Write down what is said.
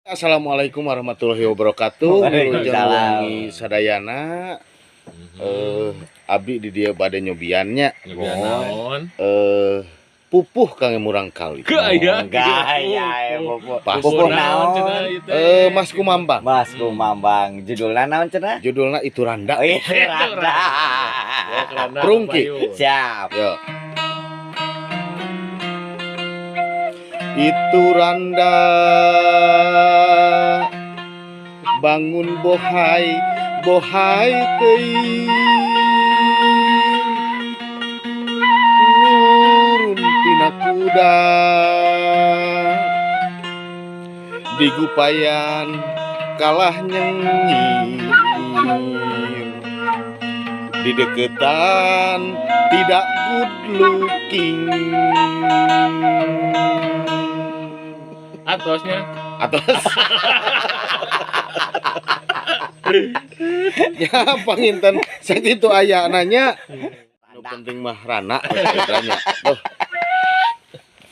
Assalamualaikum warahmatullahi wabarakatuh. Wilujeng wangi sadayana. Abdi di dia bade nyobiannya. Pupuh kang murang kali. Gaya pupuh naon? Mas Kumambang. Mas Kumambang. Judulna naon cenah? Judulna Itu Randa. Itu Randa. Prungki. Siap. Yo. Itu Randa bangun bohai bohai teuing nurun tina kuda digupayan kalah nyengir di deketan tidak good looking. Atosnya Atos. Ya panginten saat itu aya nanya. Nu penting mah rana.